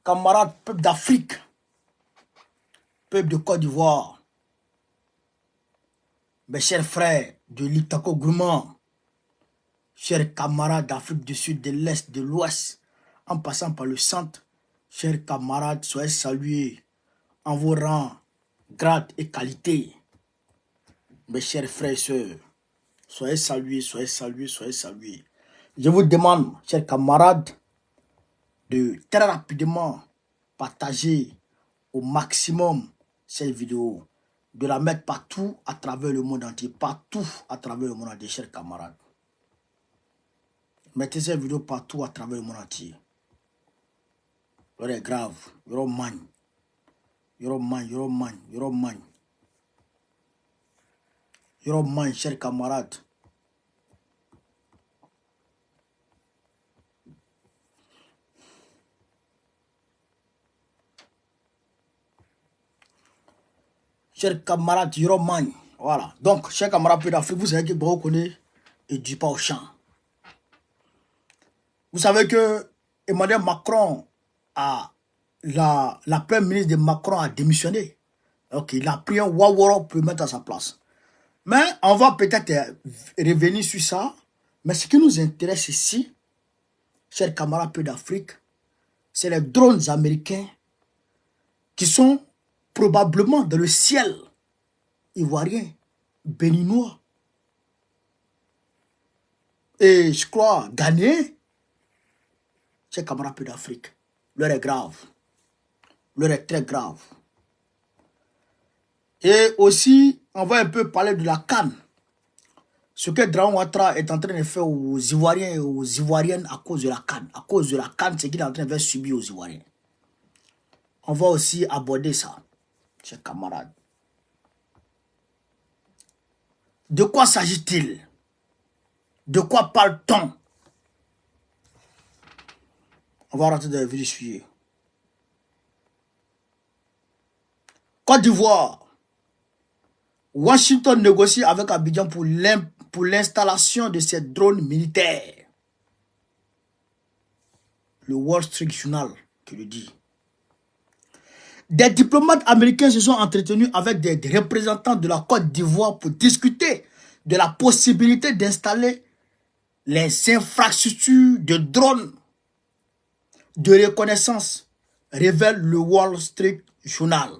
camarades, peuple d'Afrique, peuple de Côte d'Ivoire, mes chers frères de l'Itako Gourmand, chers camarades d'Afrique du Sud, de l'Est, de l'Ouest, en passant par le centre, chers camarades, soyez salués en vos rangs, grades et qualités. Mes chers frères et sœurs, soyez salués, soyez salués, soyez salués. Je vous demande, chers camarades, de très rapidement partager au maximum cette vidéo, de la mettre partout à travers le monde entier, partout à travers le monde entier, chers camarades. Mettez cette vidéo partout à travers le monde entier. C'est grave, you're man, you're man, you're man, you're man. You're man, chers camarades. Chers camarades, you're man. Voilà. Donc, chers camarades d'Afrique, vous savez que Baro connaît et du pas au champ. Vous savez que Emmanuel Macron a la première ministre de Macron a démissionné. Donc, il a pris un Waworo pour le mettre à sa place. Mais on va peut-être revenir sur ça. Mais ce qui nous intéresse ici, chers camarades d'Afrique, c'est les drones américains qui sont probablement dans le ciel ivoirien, béninois. Et je crois gagner, chers camarades d'Afrique. L'heure est grave. L'heure est très grave. Et aussi, on va un peu parler de la CAN. Ce que Dragon Ouattara est en train de faire aux Ivoiriens et aux Ivoiriennes à cause de la CAN. À cause de la CAN, c'est qu'il est en train de faire subir aux Ivoiriens. On va aussi aborder ça, chers camarades. De quoi s'agit-il? De quoi parle-t-on? On va rentrer dans le vif du sujet. Côte d'Ivoire. Washington négocie avec Abidjan pour l'installation de ces drones militaires. Le Wall Street Journal qui le dit. Des diplomates américains se sont entretenus avec des représentants de la Côte d'Ivoire pour discuter de la possibilité d'installer les infrastructures de drones de reconnaissance, révèle le Wall Street Journal.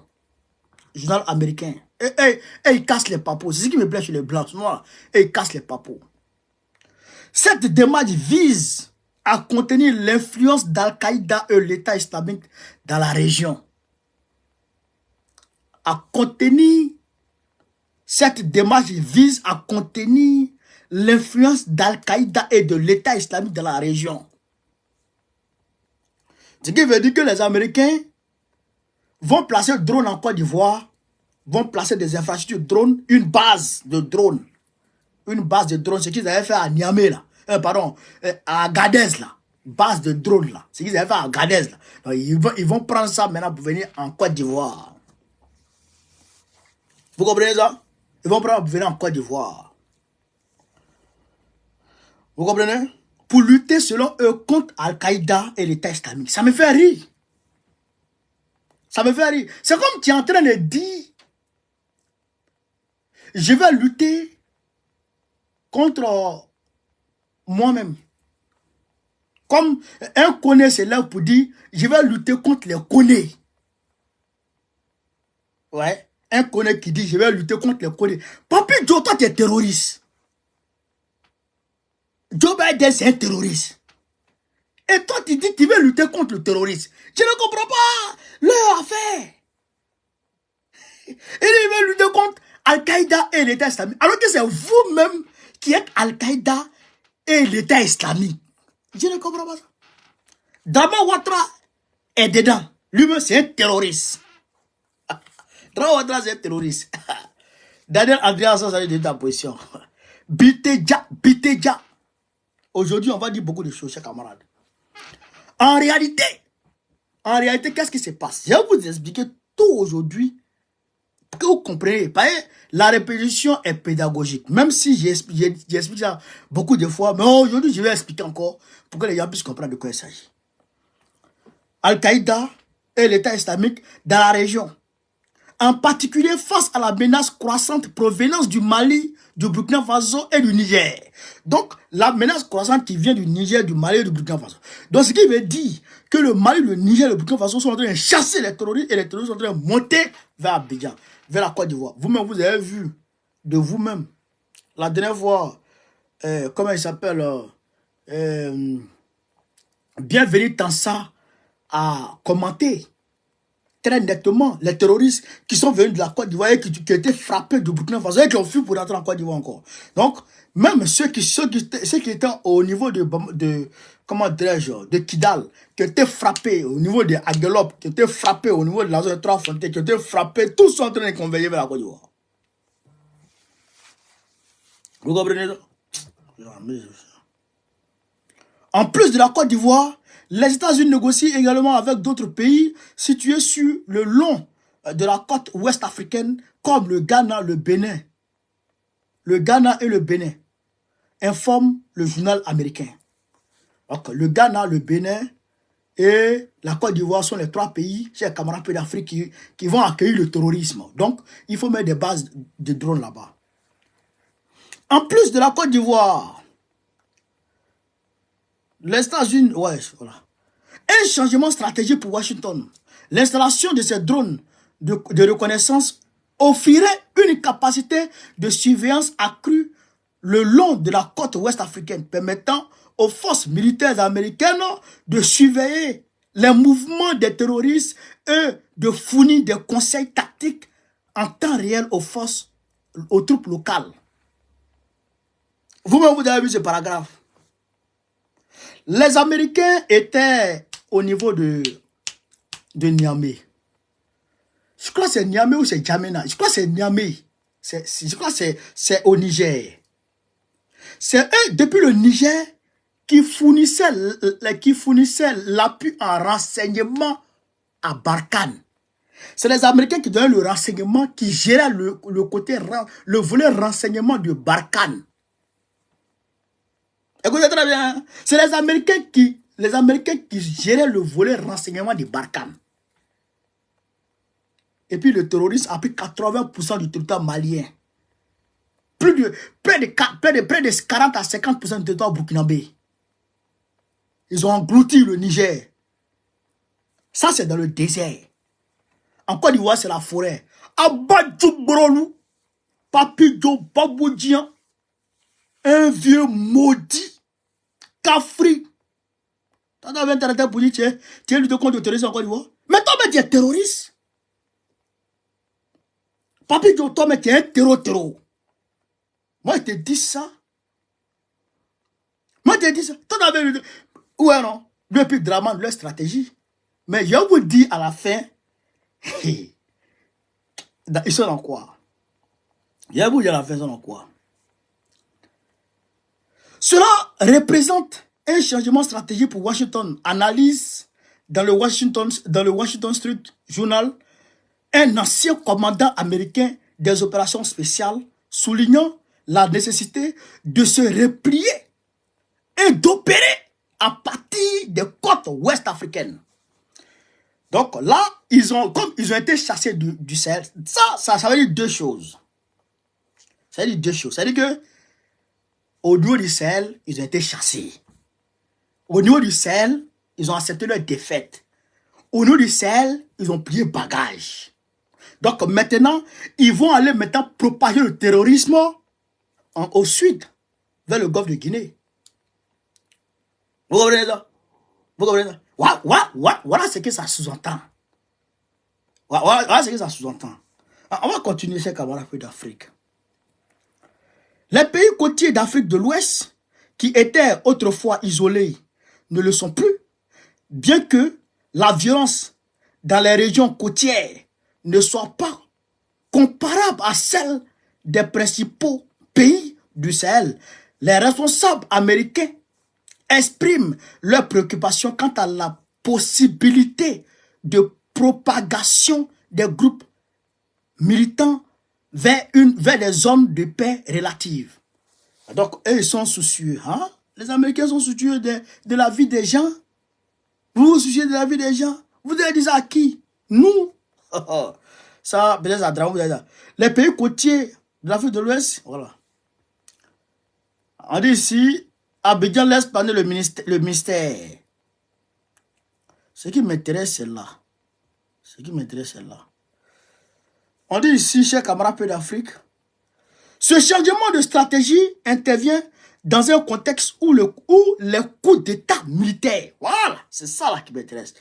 Journal américain. Et ils cassent les papos. C'est ce qui me plaît chez les blancs. Et ils cassent les papos. Cette démarche vise à contenir l'influence d'Al-Qaïda et l'État islamique dans la région. Cette démarche vise à contenir l'influence d'Al-Qaïda et de l'État islamique dans la région. Ce qui veut dire que les Américains vont placer le drone en Côte d'Ivoire, vont placer des infrastructures drones, une base de drones. Une base de drones, ce qu'ils avaient fait à Niamey, là. À Agadez, là. Base de drones, là. Ce qu'ils avaient fait à Agadez, là. Donc, ils vont prendre ça maintenant pour venir en Côte d'Ivoire. Vous comprenez ça? Ils vont prendre pour venir en Côte d'Ivoire. Vous comprenez? Pour lutter selon eux contre Al-Qaïda et l'État islamique. Ça me fait rire. Ça me fait rire. C'est comme tu es en train de dire, je vais lutter contre moi-même. Comme un connaît, c'est là pour dire, je vais lutter contre les connaît. Ouais. Un connaît qui dit, je vais lutter contre les connaît. Papi Joe, toi, tu es terroriste. Joe Biden, c'est un terroriste. Et toi, tu dis, tu veux lutter contre le terrorisme. Je ne comprends pas leur affaire. Et ils veulent lutter contre Al-Qaïda et l'État islamique. Alors que c'est vous-même qui êtes Al-Qaïda et l'État islamique. Je ne comprends pas ça. Dragon Ouattara est dedans. Lui-même, c'est un terroriste. Dragon Ouattara, c'est un terroriste. Daniel Andréa, ça allait de ta position. Biteja. Aujourd'hui, on va dire beaucoup de choses, chers camarades. En réalité, qu'est-ce qui se passe? Je vais vous expliquer tout aujourd'hui pour que vous compreniez. La répétition est pédagogique. Même si j'explique ça beaucoup de fois, mais aujourd'hui, je vais expliquer encore pour que les gens puissent comprendre de quoi il s'agit. Al-Qaïda et l'État islamique dans la région. En particulier face à la menace croissante provenance du Mali, du Burkina Faso et du Niger. Donc, la menace croissante qui vient du Niger, du Mali et du Burkina Faso. Donc, ce qui veut dire que le Mali, le Niger et le Burkina Faso sont en train de chasser les terroristes et les terroristes sont en train de monter vers Abidjan, vers la Côte d'Ivoire. Vous-même, vous avez vu de vous-même, la dernière fois, comment il s'appelle, Bienvenue Tansa a commenté très nettement les terroristes qui sont venus de la Côte d'Ivoire et qui étaient frappés du Burkina Faso et qui ont fui pour rentrer en Côte d'Ivoire encore. Donc, même ceux qui étaient au niveau de comment dirais-je, de Kidal, qui étaient frappés au niveau de Aguelop, qui étaient frappés au niveau de la zone de Trois-Fontaines, qui étaient frappés, tous sont en train de conveiller vers la Côte d'Ivoire. Vous comprenez ça? En plus de la Côte d'Ivoire, les États-Unis négocient également avec d'autres pays situés sur le long de la côte ouest africaine, comme le Ghana, le Bénin. Le Ghana et le Bénin, informe le journal américain. Donc, le Ghana, le Bénin et la Côte d'Ivoire sont les trois pays, chers camarades d'Afrique, qui vont accueillir le terrorisme. Donc, il faut mettre des bases de drones là-bas. En plus de la Côte d'Ivoire, les États-Unis, ouais, voilà. Un changement stratégique pour Washington. L'installation de ces drones de reconnaissance offrirait une capacité de surveillance accrue le long de la côte ouest africaine, permettant aux forces militaires américaines de surveiller les mouvements des terroristes et de fournir des conseils tactiques en temps réel aux troupes locales. Vous-même, vous avez vu ce paragraphe. Les Américains étaient au niveau de Niamey. Je crois que c'est Niamey ou c'est Djamena. Je crois que c'est Niamey. Je crois que c'est au Niger. C'est eux, depuis le Niger, qui fournissaient l'appui en renseignement à Barkhane. C'est les Américains qui donnaient le renseignement, qui géraient le volet renseignement de Barkhane. Écoutez très bien, c'est les Américains qui géraient le volet renseignement de Barkhane. Et puis le terrorisme a pris 80% du territoire malien. Près de 40 à 50% du territoire burkinabé. Ils ont englouti le Niger. Ça, c'est dans le désert. En Côte d'Ivoire, c'est la forêt. Abadjou Brolou, Papidjo Baboudian, un vieux maudit, Kafri. Tu as intérêt pour dire, tu es lutte contre le terrorisme en Côte d'Ivoire. Mais toi, tu es terroriste. Papidjo, toi, tu es un terreau. Moi, je te dis ça. Toi, ouais, non. Depuis Draman, leur stratégie. Mais je vous dis à la fin, ils sont dans quoi? Je vous dis à la fin, ils sont dans quoi? Cela représente un changement stratégique pour Washington. Analyse dans le Washington Street Journal un ancien commandant américain des opérations spéciales soulignant la nécessité de se replier et d'opérer à partir des côtes ouest africaines. Donc là, comme ils ont été chassés du Sahel, ça veut dire deux choses. Ça veut dire deux choses. Ça veut dire que au niveau du Sahel, ils ont été chassés. Au niveau du Sahel, ils ont accepté leur défaite. Au niveau du Sahel, ils ont plié bagage. Donc maintenant, ils vont aller maintenant propager le terrorisme au sud, vers le golfe de Guinée. Vous comprenez ça? Vous comprenez ça? Voilà ce que ça sous-entend. Voilà ce que ça sous-entend. On va continuer, chers camarades d'Afrique. Les pays côtiers d'Afrique de l'Ouest, qui étaient autrefois isolés, ne le sont plus, bien que la violence dans les régions côtières ne soit pas comparable à celle des principaux pays du Sahel. Les responsables américains expriment leurs préoccupations quant à la possibilité de propagation des groupes militants vers des zones de paix relatives. Donc, eux, ils sont soucieux. Hein? Les Américains sont soucieux de la vie des gens. Vous vous souciez de la vie des gens? Vous avez dit ça à qui? Nous. Ça, peut-être à Dramon, vous avez dit ça. Les pays côtiers de l'Afrique de l'Ouest, voilà. On dit ici, Abidjan laisse planer le mystère. Ce qui m'intéresse, c'est là. Ce qui m'intéresse, c'est là. On dit ici, chers camarades peu d'Afrique, ce changement de stratégie intervient dans un contexte où les coups d'État militaires, voilà, c'est ça là qui m'intéresse.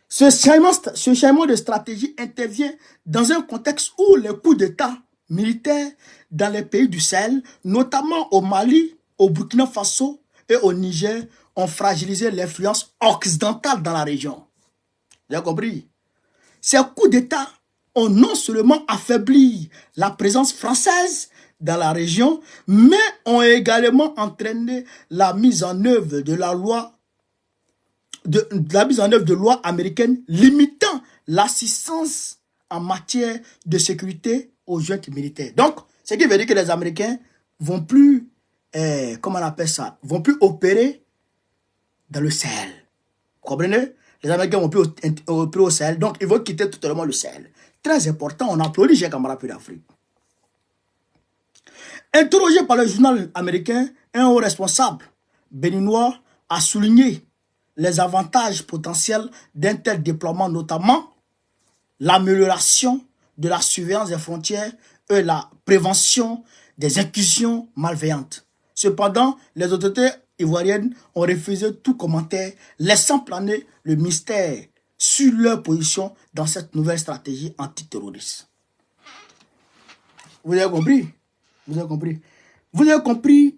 Ce changement de stratégie intervient dans un contexte où les coups d'État militaires dans les pays du Sahel, notamment au Mali, au Burkina Faso et au Niger, ont fragilisé l'influence occidentale dans la région. Vous avez compris? Ces coups d'État ont non seulement affaibli la présence française dans la région, mais ont également entraîné la mise en œuvre de la loi de lois américaines limitant l'assistance en matière de sécurité aux juntes militaires. Donc, ce qui veut dire que les Américains vont plus, comment on appelle ça, vont plus opérer dans le Sahel. Vous comprenez? Les Américains vont plus opérer au Sahel, donc ils vont quitter totalement le Sahel. Très important, on applaudit les camarades d'Afrique. Interrogé par le journal américain, un haut responsable béninois a souligné les avantages potentiels d'un tel déploiement, notamment l'amélioration de la surveillance des frontières et la prévention des incursions malveillantes. Cependant, les autorités ivoiriennes ont refusé tout commentaire, laissant planer le mystère sur leur position dans cette nouvelle stratégie antiterroriste. Vous avez compris? Vous avez compris? Vous avez compris?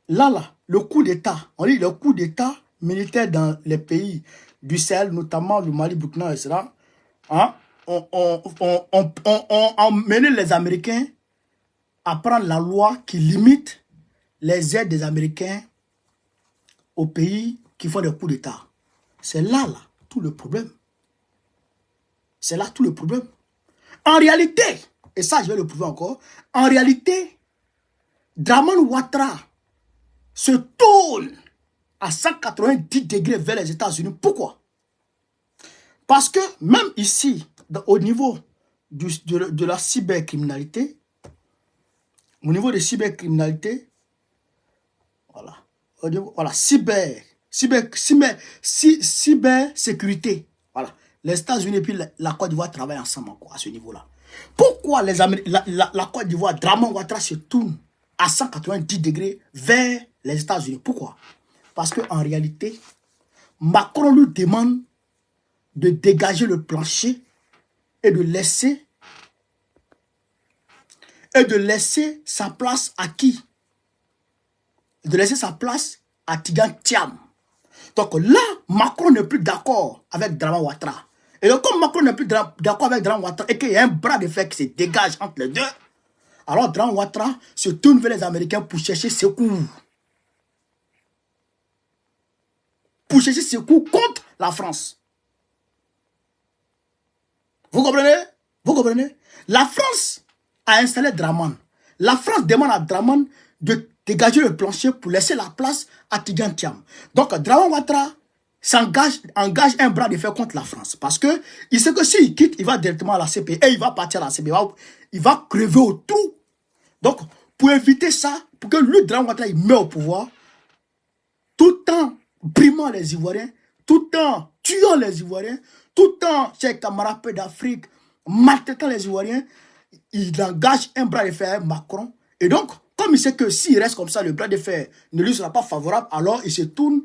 Là, le coup d'État, on dit le coup d'État militaire dans les pays du Sahel, notamment le Mali, Burkina, etc., hein, ont emmené les Américains à prendre la loi qui limite les aides des Américains aux pays qui font des coups d'État. C'est là, tout le problème. C'est là tout le problème. En réalité, et ça je vais le prouver encore, en réalité, Dramane Ouattara se tourne à 190 degrés vers les États-Unis. Pourquoi? Parce que même ici, au niveau de la cybercriminalité, voilà, voilà, cybersécurité, voilà, les États-Unis et puis la Côte d'Ivoire travaillent ensemble à ce niveau-là. Pourquoi la Côte d'Ivoire, Dramane Ouattara se tourne à 190 degrés vers les États-Unis? Pourquoi? Parce qu'en réalité, Macron lui demande de dégager le plancher et de laisser sa place à qui? De laisser sa place à Tidjane Thiam. Donc là, Macron n'est plus d'accord avec Dramane Ouattara. Et donc, comme Macron n'est plus d'accord avec Dramane Ouattara et qu'il y a un bras de fer qui se dégage entre les deux, alors Dramane Ouattara se tourne vers les Américains pour chercher secours. Pour chercher secours contre la France. Vous comprenez? Vous comprenez? La France a installé Dramane. La France demande à Dramane de dégager le plancher pour laisser la place à Tidjane Thiam. Donc Dramane Ouattara engage un bras de fer contre la France. Parce que il sait que s'il quitte, il va directement à la CPI. Et il va partir à la CPI. Il va crever au trou. Donc, pour éviter ça, pour que lui, Dramane Ouattara, il meure au pouvoir, tout en brimant les Ivoiriens, tout en tuant les Ivoiriens, tout en, chers camarades peu d'Afrique, maltraitant les Ivoiriens, il engage un bras de fer avec Macron. Et donc, comme il sait que s'il reste comme ça, le bras de fer ne lui sera pas favorable, alors il se tourne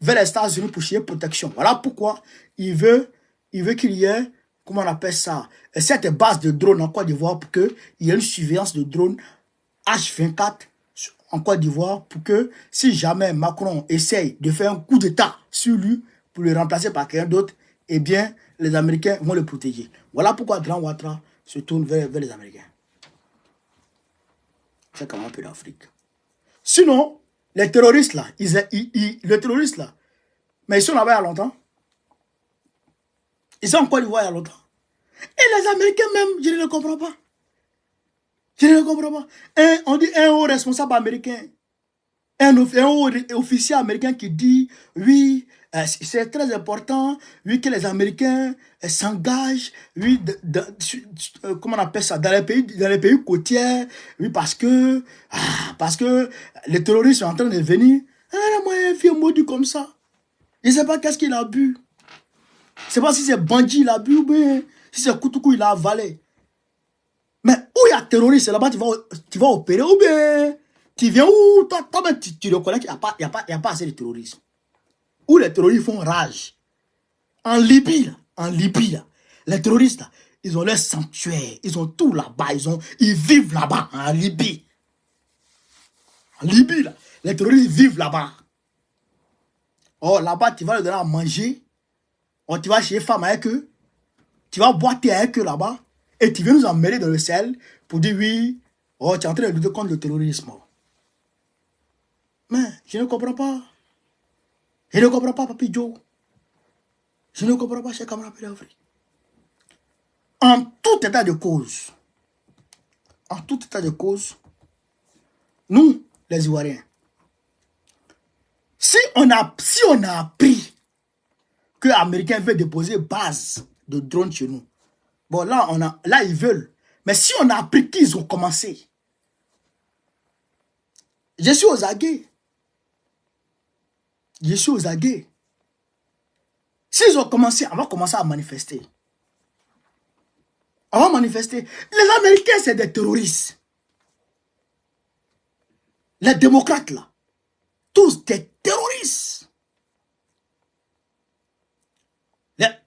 vers les États-Unis pour chercher protection. Voilà pourquoi il veut qu'il y ait, comment on appelle ça, cette base de drones en Côte d'Ivoire pour qu'il y ait une surveillance de drones H24 en Côte d'Ivoire pour que si jamais Macron essaye de faire un coup d'État sur lui pour le remplacer par quelqu'un d'autre, eh bien, les Américains vont le protéger. Voilà pourquoi Dramane Ouattara se tourne vers les Américains. C'est comme un peu d'Afrique. Sinon, les terroristes là, mais ils sont là-bas il y a longtemps. Ils sont en Côte d'Ivoire il y a longtemps. Et les Américains même, je ne le comprends pas. Je ne le comprends pas. On dit un haut responsable américain, un haut officier américain qui dit, oui, C'est très important, oui, que les Américains s'engagent, oui, comment on appelle ça, dans les pays côtiers, oui, parce que les terroristes sont en train de venir. Ah, moi, un vieux maudit comme ça. Je ne sais pas qu'est-ce qu'il a bu. Je ne sais pas si c'est bandit il a bu ou bien si c'est Koutoukou il a avalé. Mais où il y a terroriste, là-bas tu vas opérer ou bien tu viens où toi-même tu reconnais qu'il n'y a pas assez de terrorisme. Où les terroristes font rage. En Libye, là, les terroristes, là, ils ont leur sanctuaire, ils ont tout là-bas, ils vivent là-bas, en Libye. En Libye, là, les terroristes vivent là-bas. Oh, là-bas, tu vas leur donner à manger. Oh, tu vas chez les femmes avec eux. Tu vas boire thé avec eux là-bas. Et tu viens nous emmener dans le ciel pour dire oui, oh, tu es en train de lutter contre le terrorisme. Mais je ne comprends pas. Je ne comprends pas, Papi Joe. Je ne comprends pas, chers camarades d'Afrique. En tout état de cause, nous, les Ivoiriens, si on a appris que les Américains veulent déposer base de drones chez nous, bon, là, ils veulent. Mais si on a appris qu'ils ont commencé, je suis aux aguets. Je suis aux aguets. S'ils ont commencé, on va commencer à manifester. On va manifester. Les Américains, c'est des terroristes. Les démocrates, là, tous des terroristes.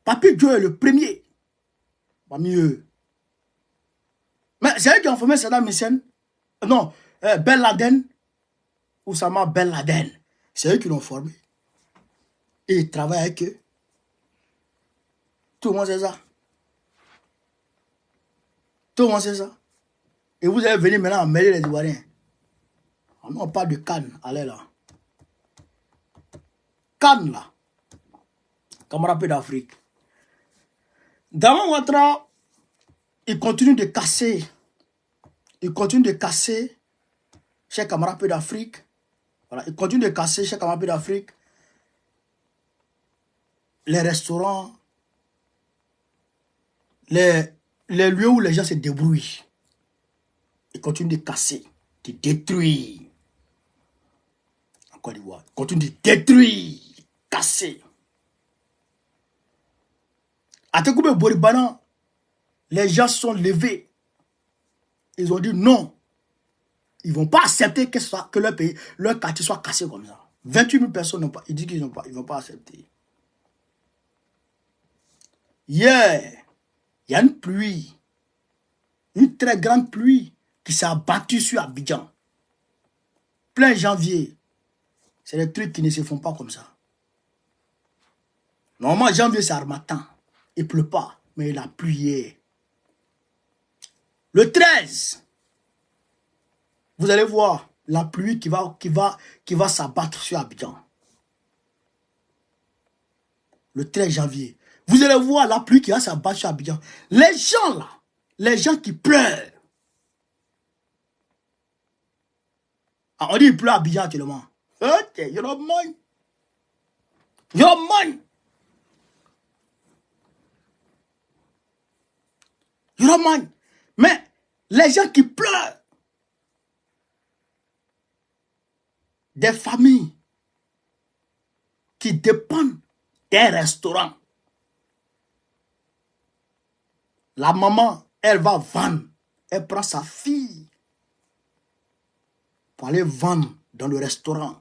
Papi Joe est le premier. Pas mieux. Mais c'est eux qui ont formé Saddam Hussein. Non, Ben Laden. Oussama Ben Laden. C'est eux qui l'ont formé. Et ils travaillent avec eux. Tout le monde sait ça. Tout le monde sait ça. Et vous allez venir maintenant mêler les Ivoiriens. On parle de Cannes. Allez là. Cannes là. Camarade d'Afrique. Dans Ouattara, il continue de casser. Il continue de casser chez camarades d'Afrique. Voilà, il continue de casser chez camarades d'Afrique les restaurants, les lieux où les gens se débrouillent. Il continue de casser, de détruire. En Côte d'Ivoire, il continue de détruire, casser. À Tekoubé Boribana, les gens sont levés. Ils ont dit non. Ils ne vont pas accepter que leur pays, leur quartier soit cassé comme ça. 28 000 personnes n'ont pas. Ils disent qu'ils ne vont pas accepter. Hier, il y a une pluie. Une très grande pluie qui s'est abattue sur Abidjan. Plein janvier. C'est des trucs qui ne se font pas comme ça. Normalement, janvier, c'est Harmattan. Il ne pleut pas, mais il a plu hier. Le 13, vous allez voir la pluie qui va s'abattre sur Abidjan. Le 13 janvier. Vous allez voir la pluie qui va s'abattre sur Abidjan. Les gens là, les gens qui pleurent. Ah, on dit il pleut à Abidjan actuellement. Ok, you don't mind. You don't mind. You don't mind. Mais les gens qui pleurent, des familles qui dépendent des restaurants. La maman, elle va vendre. Elle prend sa fille pour aller vendre dans le restaurant.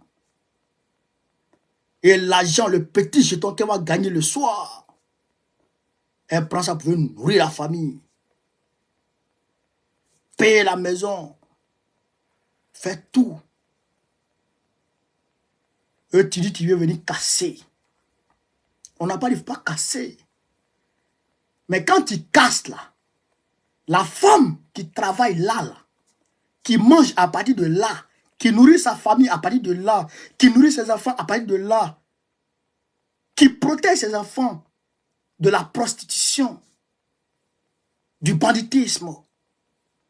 Et l'argent, le petit jeton qu'elle va gagner le soir, elle prend ça pour nourrir la famille. Payer la maison. Faire tout. Eux, tu dis, tu veux venir casser. On n'a pas dit, il ne faut pas casser. Mais quand tu casses là, la femme qui travaille là, qui mange à partir de là, qui nourrit sa famille à partir de là, qui nourrit ses enfants à partir de là, qui protège ses enfants de la prostitution, du banditisme,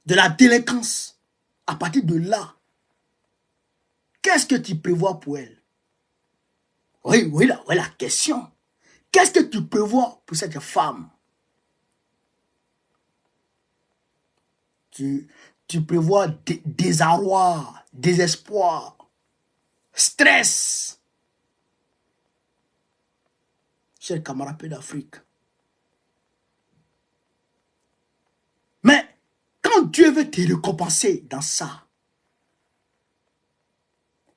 de la délinquance, à partir de là, qu'est-ce que tu prévois pour elle? Oui, oui, la question. Qu'est-ce que tu prévois pour cette femme? Tu prévois désarroi, désespoir, stress. Chers camarades d'Afrique. Mais quand Dieu veut te récompenser dans ça,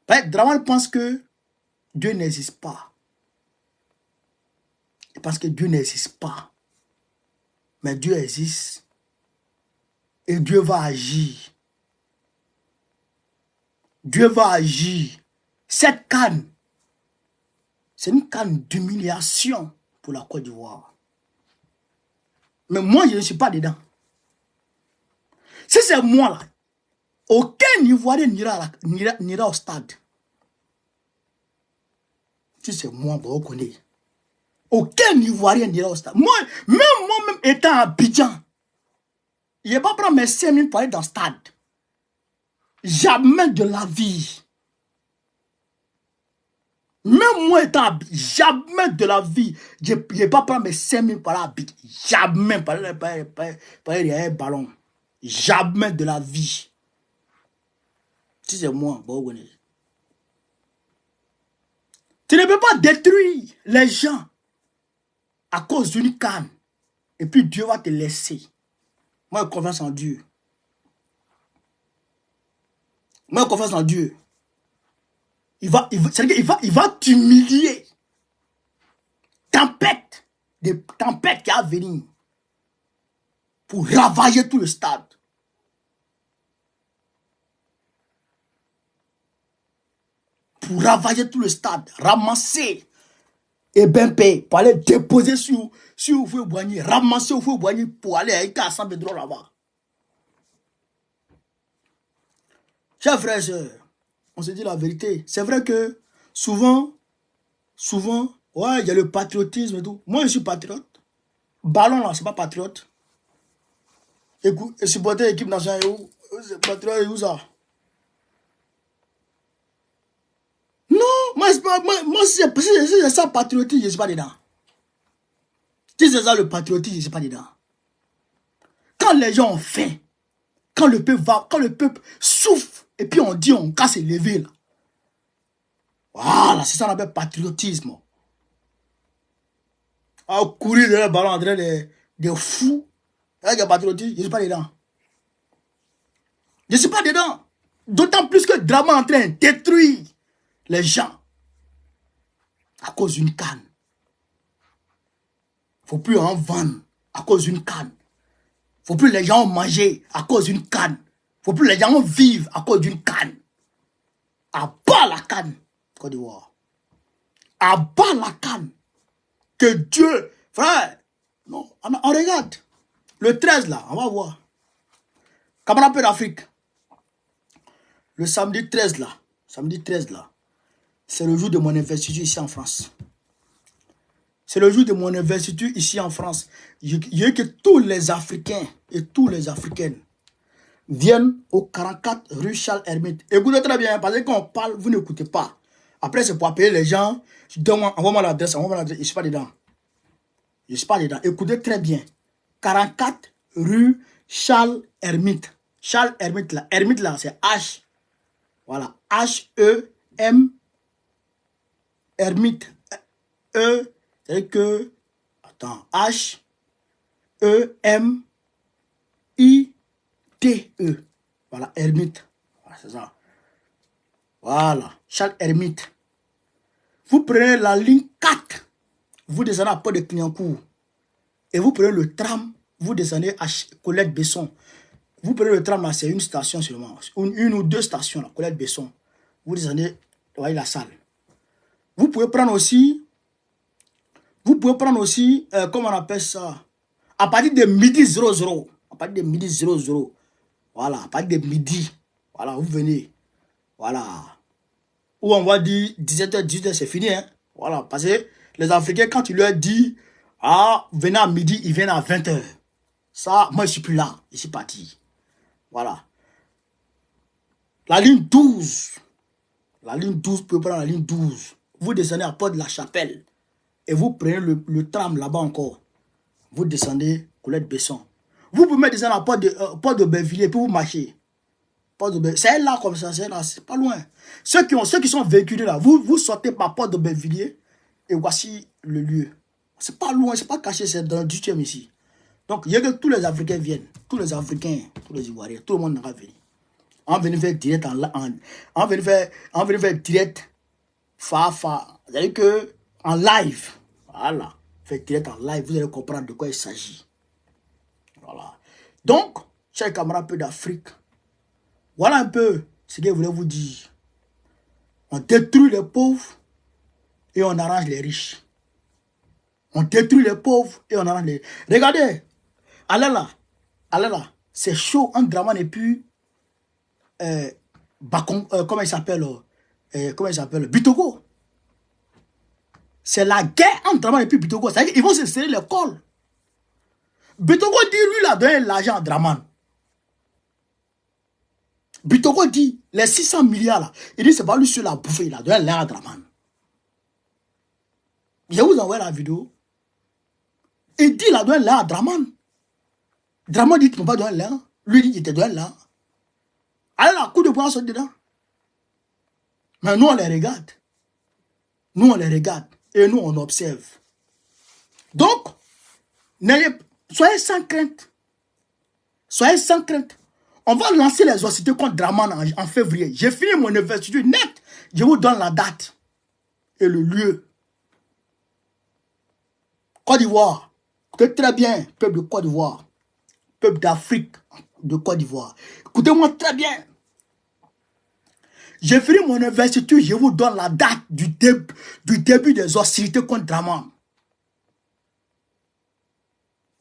Draman pense que Dieu n'existe pas. Parce que Dieu n'existe pas. Mais Dieu existe. Et Dieu va agir. Dieu va agir. Cette canne, c'est une canne d'humiliation pour la Côte d'Ivoire. Mais moi, je ne suis pas dedans. Si c'est moi là, aucun Ivoirien n'ira au stade. Si c'est moi, vous connaissez. Aucun Ivoirien n'ira au stade. Moi-même étant à Abidjan, je ne vais pas prendre mes 5 000 pour aller dans le stade. Jamais de la vie. Même moi étant jamais de la vie, je ne vais pas prendre mes 5 000 pour aller à Abidjan. Jamais pour aller derrière un ballon. Jamais de la vie. Si c'est moi, bon, vous connaissez. Tu ne peux pas détruire les gens à cause d'une canne. Et puis Dieu va te laisser. Moi, j'ai confiance en Dieu. Moi, j'ai confiance en Dieu. Il va t'humilier. Tempête. Des tempêtes qui vont venir. Pour ravager tout le stade. Pour ravager tout le stade. Ramasser. Et ben pour aller déposer sur Oufoué-Boigny. Ramasser Oufoué-Boigny pour aller à Ika Assemblée de là-bas. Chers frères et sœurs, on se dit la vérité. C'est vrai que souvent, ouais, il y a le patriotisme et tout. Moi, je suis patriote. Ballon, là, c'est pas patriote. Et supporter l'équipe nationale, c'est patriote, où ça? Non, moi si c'est ça patriotisme, je ne suis pas dedans. Si c'est ça le patriotisme, je ne suis pas dedans. Quand les gens ont faim, quand le peuple souffre, et puis on dit on casse les lever là. Voilà, c'est ça qu'on appelle patriotisme. À courir derrière le ballon en train de fous. Avec le patriotisme, je ne suis pas dedans. Je ne suis pas dedans. D'autant plus que le drame est en train de détruire les gens à cause d'une canne. Il ne faut plus en vendre à cause d'une canne. Il ne faut plus les gens manger à cause d'une canne. Il ne faut plus les gens vivre à cause d'une canne. À bas la canne, Côte d'Ivoire. À bas la canne. Que Dieu, frère, non, on regarde. Le 13 là, on va voir. Camarade d'Afrique. Le samedi 13 là, c'est le jour de mon investiture ici en France. C'est le jour de mon investiture ici en France. Je veux que tous les Africains et toutes les Africaines viennent au 44 rue Charles Hermite. Écoutez très bien, parce que quand on parle, vous n'écoutez pas. Après, c'est pour appeler les gens. Envoie-moi l'adresse, je ne suis pas dedans. Je ne suis pas dedans. Écoutez très bien. 44 rue Charles Hermite. Charles Hermite là. Hermite là, c'est H. Voilà. H-E-M. Hermite. E. C'est que. Attends. H-E-M-I-T-E. Voilà. Hermite. Voilà, c'est ça. Voilà. Charles Hermite. Vous prenez la ligne 4. Vous descendez à Port de Clignancourt. Et vous prenez le tram. Vous descendez à Colette Besson. Vous prenez le tram là, c'est une station seulement. Une ou deux stations là, Colette Besson. Vous descendez, vous voyez la salle. Vous pouvez prendre aussi, comment on appelle ça? À partir de midi 00. À partir de midi 00. Voilà, à partir de midi. Voilà, vous venez. Voilà. Ou on va dire 17h, 18h, c'est fini. Hein? Voilà, parce que les Africains, quand tu leur dis, ah, venez à midi, ils viennent à 20h. Ça, moi, je suis plus là. Je suis parti. Voilà. La ligne 12. La ligne 12, vous pouvez prendre la ligne 12. vous descendez à Porte de la Chapelle. Et vous prenez le tram là-bas encore. Vous descendez Colette-Besson. Vous pouvez descendre à Porte de Bervilliers, puis vous marchez. C'est là comme ça, c'est là, c'est pas loin. Ceux qui sont véhiculés là, vous sortez par Porte de Bervilliers et voici le lieu. C'est pas loin, c'est pas caché, c'est dans le 18e ici. Donc, il y a que tous les Africains viennent. Tous les Africains, tous les Ivoiriens, tout le monde va venir. On va venir faire direct on va venir faire direct c'est-à-dire que en live. Voilà. Faire direct en live, vous allez comprendre de quoi il s'agit. Voilà. Donc, chers camarades peu d'Afrique, voilà un peu ce que je voulais vous dire. On détruit les pauvres et on arrange les riches. On détruit les pauvres et on arrange les riches. Regardez, allez là, c'est chaud entre Dramane et puis comment il s'appelle Bitogo. C'est la guerre entre Dramane et puis Bitogo. C'est-à-dire qu'ils vont se serrer les cols. Bitogo dit, lui, il a donné l'argent à Dramane. Bitogo dit, les 600 milliards là, il dit, c'est pas lui seul à bouffer, il a donné l'argent à Dramane. Je vous envoie la vidéo. Il dit, il a donné l'argent à Dramane. Dramane dit, tu ne peux pas donner l'argent. Lui dit, il te donne l'argent. Allez là, coup de poing, saute dedans. Mais nous, on les regarde. Nous, on les regarde. Et nous, on observe. Donc, soyez sans crainte. Soyez sans crainte. On va lancer les hostilités contre Dramane en février. J'ai fini mon investiture net. Je vous donne la date et le lieu. Côte d'Ivoire. Écoutez très bien, peuple de Côte d'Ivoire. Peuple d'Afrique de Côte d'Ivoire. Écoutez-moi très bien. J'ai fini mon investiture, je vous donne la date du début des hostilités contre Dramane.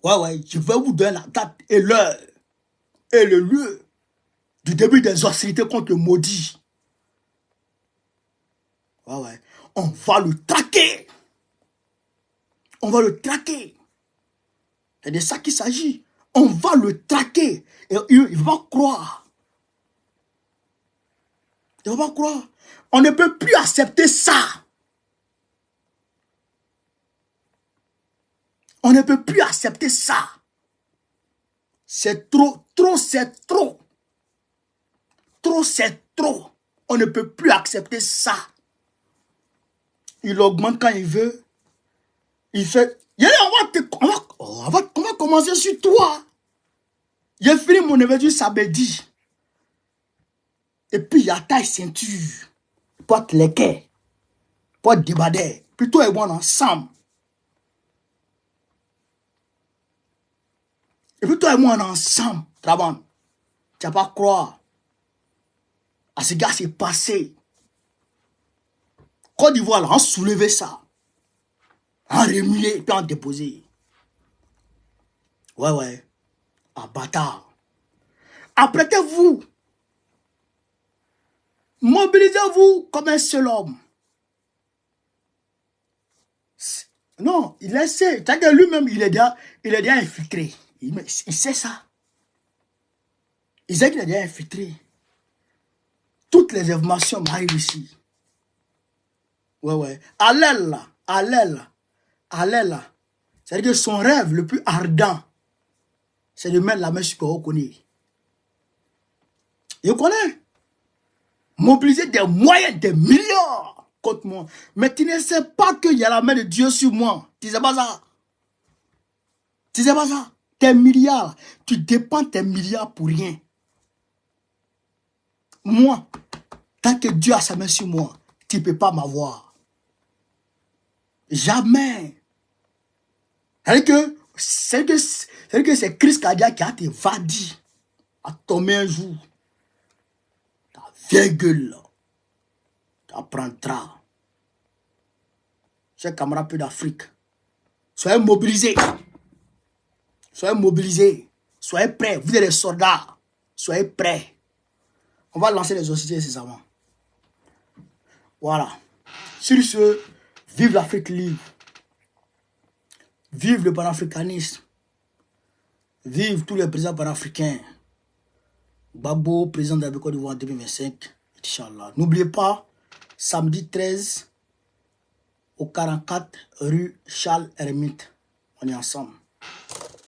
Ouais, je vais vous donner la date et l'heure et le lieu du début des hostilités contre le maudit. Ouais, on va le traquer. On va le traquer. C'est de ça qu'il s'agit. On va le traquer. Et il va croire. Il va croire. On ne peut plus accepter ça. On ne peut plus accepter ça. C'est trop, c'est trop. Trop, c'est trop. On ne peut plus accepter ça. Il augmente quand il veut. Il fait... On va commencer sur toi. J'ai fini mon événement samedi. Et puis il y a taille ceinture. Porte les quais. Porte débader. Puis toi et moi ensemble. Et puis toi et moi ensemble. Travail. Tu vas pas croire. À ce gars, c'est passé. Côte d'Ivoire, là, on soulevait ça. On remuait, puis on déposait. Ouais. Ah, bâtard. Apprêtez-vous. Mobilisez-vous comme un seul homme. Non, il essaie. C'est-à-dire que lui-même, il est déjà infiltré. Il sait ça. Il sait qu'il est déjà infiltré. Toutes les informations m'arrivent ici. Ouais. Allez là. C'est-à-dire que son rêve le plus ardent, c'est de mettre la main sur Kourokouni. Il connaît. Mobiliser des moyens, des milliards contre moi. Mais tu ne sais pas qu'il y a la main de Dieu sur moi. Tu sais pas ça. Tes milliards, tu dépenses tes milliards pour rien. Moi, tant que Dieu a sa main sur moi, tu ne peux pas m'avoir. Jamais. C'est que c'est Christ cardiaque qui a te vadi à tomber un jour. Ta vieille gueule là. Tu apprendras. Chers camarades peu d'Afrique, soyez mobilisés. Soyez prêts. Vous êtes des soldats. Soyez prêts. On va lancer les hostilités incessamment. Voilà. Sur ce, vive l'Afrique libre. Vive le panafricanisme. Vive tous les présidents panafricains. Babo, président de la Côte d'Ivoire en 2025. Inch'Allah. N'oubliez pas, samedi 13, au 44 rue Charles Hermite. On est ensemble.